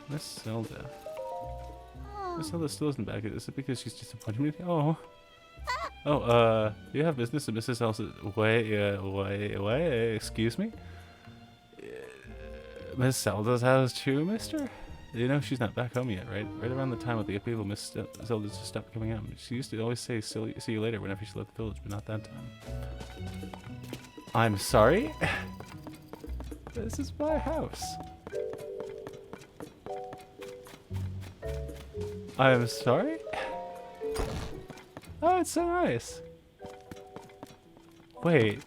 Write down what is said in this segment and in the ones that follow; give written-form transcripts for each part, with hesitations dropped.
Miss Zelda. Miss Zelda still isn't back. Is it because she's disappointed me? Oh. Oh, do you have business at Mrs. Elsa's? Wait, excuse me? Miss Zelda's house too, mister? You know she's not back home yet, right? Right around the time of the upheaval, Miss Zelda just stopped coming out. She used to always say, see you later whenever she left the village, but not that time. I'm sorry? This is my house. I'm sorry? Oh, it's so nice. Wait,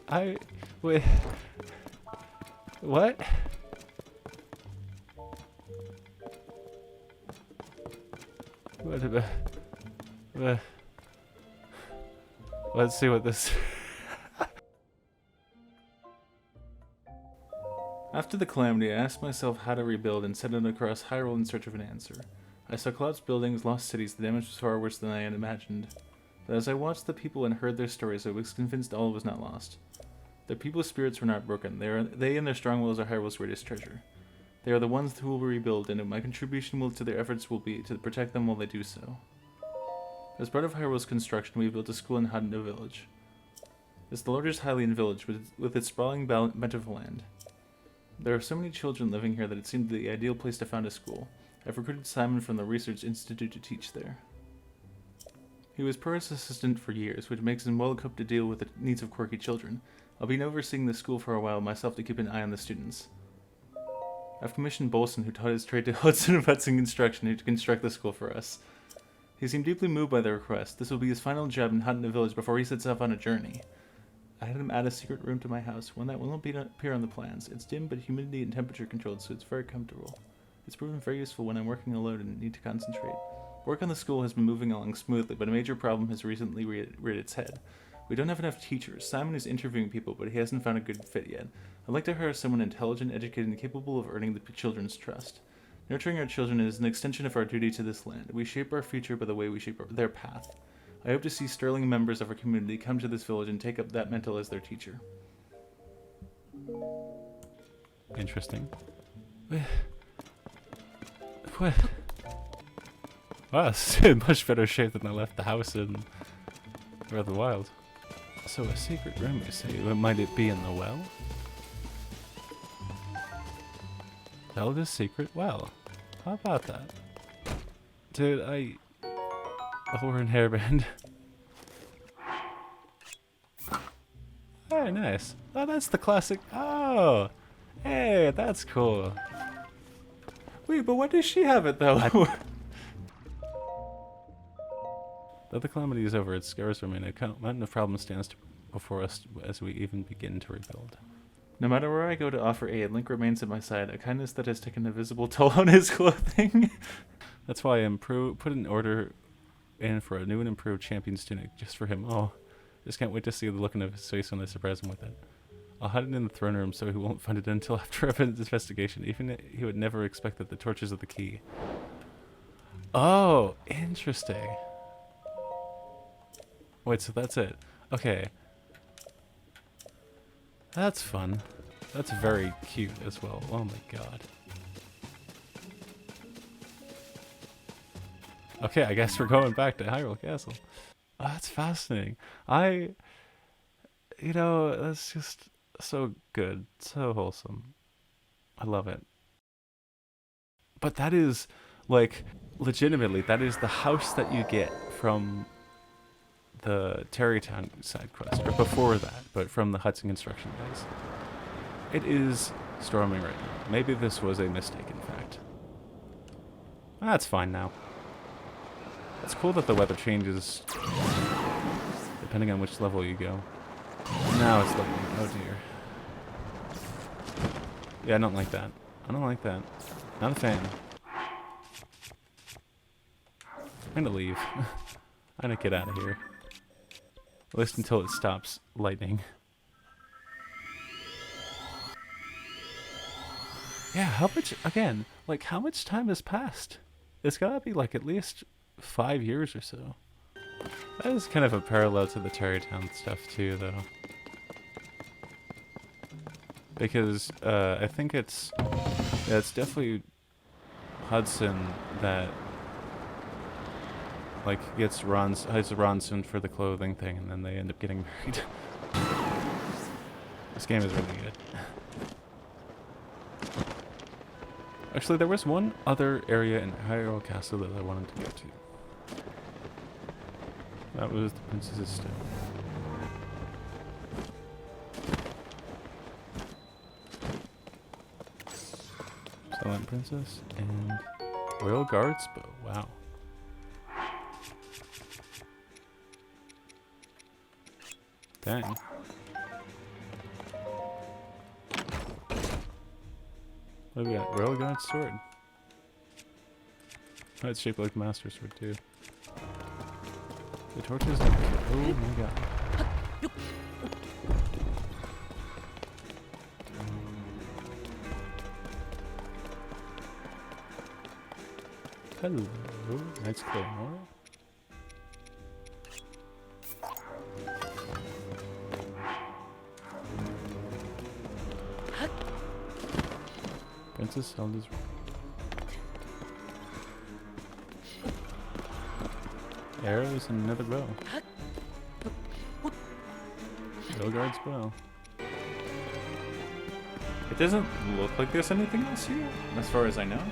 wait. What? Let's see what this... After the calamity, I asked myself how to rebuild and set out across Hyrule in search of an answer. I saw collapsed buildings, lost cities, the damage was far worse than I had imagined. But as I watched the people and heard their stories, I was convinced all was not lost. The people's spirits were not broken. They and their strong wills are Hyrule's greatest treasure. They are the ones who will rebuild, and my contribution to their efforts will be to protect them while they do so. As part of Hyrule's construction, we built a school in Hateno Village. It's the largest Hylian village, with its sprawling bent of land. There are so many children living here that it seemed the ideal place to found a school. I've recruited Simon from the Research Institute to teach there. He was Purah's assistant for years, which makes him well equipped to deal with the needs of quirky children. I'll be overseeing the school for a while myself to keep an eye on the students. I've commissioned Bolson, who taught his trade to Hudson and Hudson Construction, to construct the school for us. He seemed deeply moved by the request. This will be his final job in Hateno Village before he sets off on a journey. I had him add a secret room to my house, one that will not appear on the plans. It's dim, but humidity and temperature controlled, so it's very comfortable. It's proven very useful when I'm working alone and need to concentrate. Work on the school has been moving along smoothly, but a major problem has recently reared its head. We don't have enough teachers. Simon is interviewing people, but he hasn't found a good fit yet. I'd like to hire someone intelligent, educated, and capable of earning the children's trust. Nurturing our children is an extension of our duty to this land. We shape our future by the way we shape their path. I hope to see sterling members of our community come to this village and take up that mantle as their teacher. Interesting. What? Wow, it's in much better shape than I left the house in Breath of the Wild. So a secret room, you say? Might it be in the well? Zelda's secret well. How about that? Dude, Oh, we're in hairband. Very nice. Oh, that's the classic. Oh! Hey, that's cool. Wait, but why does she have it, though? Though the calamity is over, its scars remain. A mountain of problems stands before us as we even begin to rebuild. No matter where I go to offer aid, Link remains at my side, a kindness that has taken a visible toll on his clothing. That's why I put an order in for a new and improved Champions Tunic just for him. Oh, just can't wait to see the look on his face when I surprise him with it. I'll hide it in the throne room so he won't find it until after an investigation. Even he would never expect that the torches are the key. Oh, interesting. Wait, so that's it. Okay. That's fun. That's very cute as well. Oh my god. Okay, I guess we're going back to Hyrule Castle. Oh, that's fascinating. You know, that's just so good. So wholesome. I love it. But that is, like, legitimately, that is the house that you get from the Terrytown side quest, or before that, but from the Hudson construction days. It is storming right now. Maybe this was a mistake, in fact. That's fine now. It's cool that the weather changes depending on which level you go. Now it's lightning. Oh dear. Yeah, I don't like that. I don't like that. Not a fan. I'm gonna leave. I'm gonna get out of here. At least until it stops lightning. Yeah, how much, again, like how much time has passed? It's gotta be like at least 5 years or so. That is kind of a parallel to the Terrytown stuff too, though. Because I think it's definitely Hudson that like hires Ronson for the clothing thing, and then they end up getting married. This game is really good. Actually, there was one other area in Hyrule Castle that I wanted to go to. That was the Princess's Stone. Silent Princess and Royal Guards bow. Wow. Dang. What do we got? Royal Guard sword. Oh, it's shaped like the Master Sword too. The torches. Oh my god. Hello, Knight's Claymore. Princess Zelda's arrows and another bow. Guard's bow. It doesn't look like there's anything else here, as far as I know.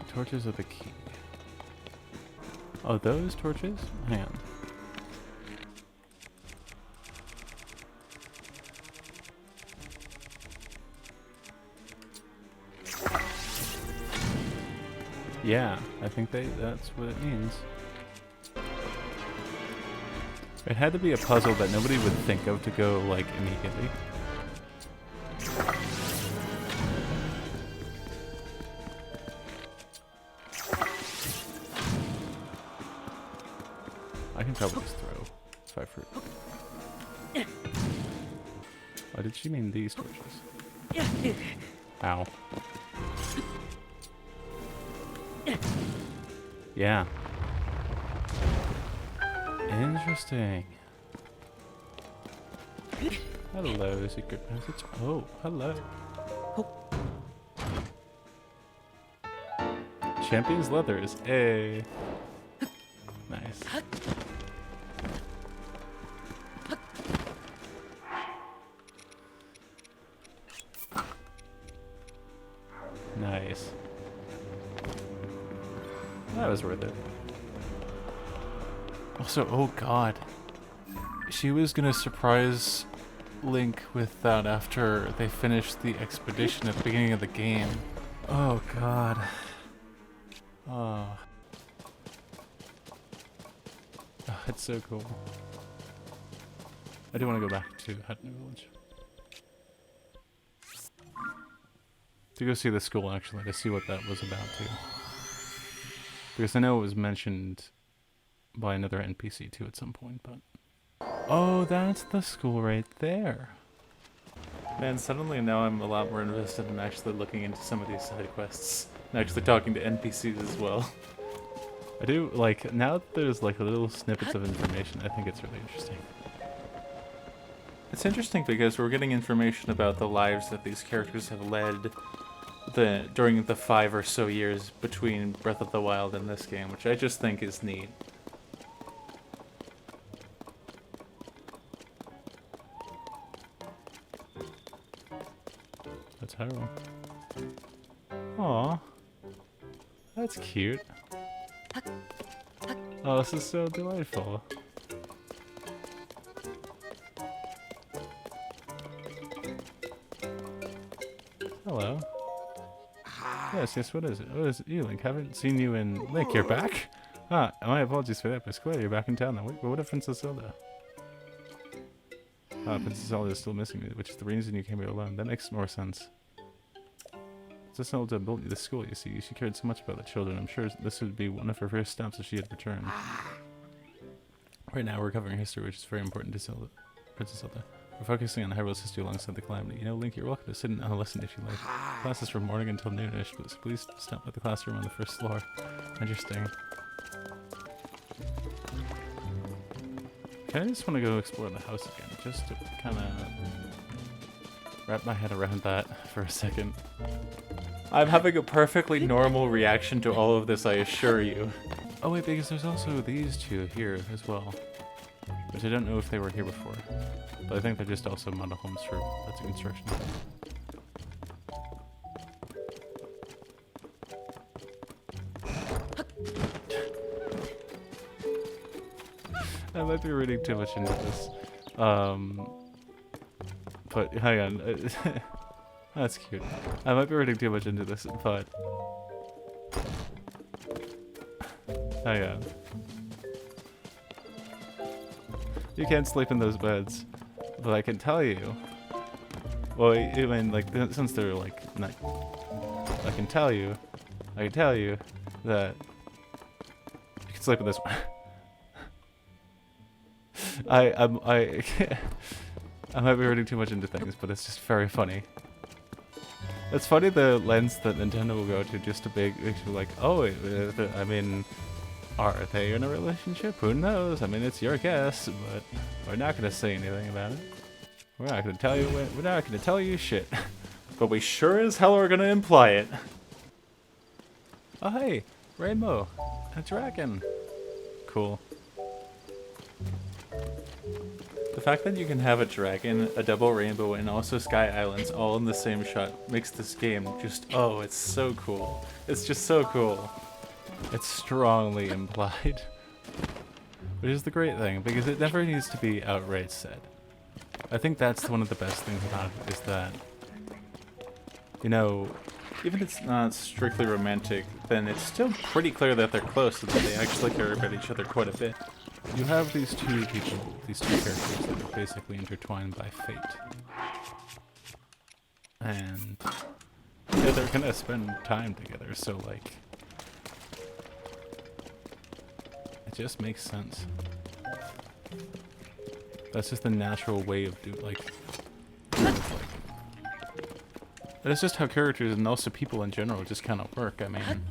Torches are the key. Oh, those torches? Hang on. Yeah, I think that's what it means. It had to be a puzzle that nobody would think of to go, like, immediately. I can probably just throw 5 fruit. Oh, did she mean these torches? Ow. Yeah. Interesting. Hello, secret passage. Oh, hello. Champions leathers. Hey. Nice. Nice. That was worth it. Also, oh god. She was gonna surprise Link with that after they finished the expedition at the beginning of the game. Oh god. Oh. Oh, it's so cool. I do want to go back to Hateno Village. To go see the school, actually, to see what that was about, too. Because I know it was mentioned by another NPC, too, at some point, but... Oh, that's the school right there. Man, suddenly now I'm a lot more invested in actually looking into some of these side quests. And actually talking to NPCs as well. I do, like, now that there's, like, little snippets of information, I think it's really interesting. It's interesting because we're getting information about the lives that these characters have led during the 5 or so years between Breath of the Wild and this game, which I just think is neat. That's Hyrule. Aww. That's cute. Oh, this is so delightful. Hello. Yes, what is it? What is it? You, Link? Haven't seen you in... Link, you're back? Ah, my apologies for that, but it's clear you're back in town now. Wait, but what of Princess Zelda? Ah, Princess Zelda is still missing me, which is the reason you came here alone. That makes more sense. Princess Zelda built you the school, you see. She cared so much about the children. I'm sure this would be one of her first stops if she had returned. Right now, we're covering history, which is very important to Zelda. Princess Zelda. We're focusing on Hyrule's history alongside the calamity. You know, Link, you're welcome to sit and listen if you like. Class is from morning until noonish, but please stop by the classroom on the first floor. Interesting. Okay, I just want to go explore the house again, just to kind of wrap my head around that for a second. I'm having a perfectly normal reaction to all of this, I assure you. Oh wait, because there's also these two here as well. Which I don't know if they were here before. But I think they're just also model homes for lots of construction. I might be reading too much into this. But hang on. That's cute. I might be reading too much into this, but hang on. You can't sleep in those beds, but I can tell you. Well, I mean, like, since they're like, not, I can tell you that you can sleep in this one. I might be reading too much into things, but it's just very funny. It's funny the lens that Nintendo will go to just to make you like, oh, I mean, are they in a relationship? Who knows? I mean, it's your guess, but we're not gonna say anything about it. We're not gonna tell you. We're not gonna tell you shit. But we sure as hell are gonna imply it. Oh hey, rainbow, a dragon. Cool. The fact that you can have a dragon, a double rainbow, and also Sky Islands all in the same shot makes this game just, oh, it's so cool. It's just so cool. It's strongly implied. Which is the great thing, because it never needs to be outright said. I think that's one of the best things about it, is that, you know, even if it's not strictly romantic, then it's still pretty clear that they're close and that they actually care about each other quite a bit. you have these two people, these two characters that are basically intertwined by fate. And yeah, they're gonna spend time together, so like, it just makes sense. That's just the natural way of it's just how characters and also people in general just kind of work. I mean,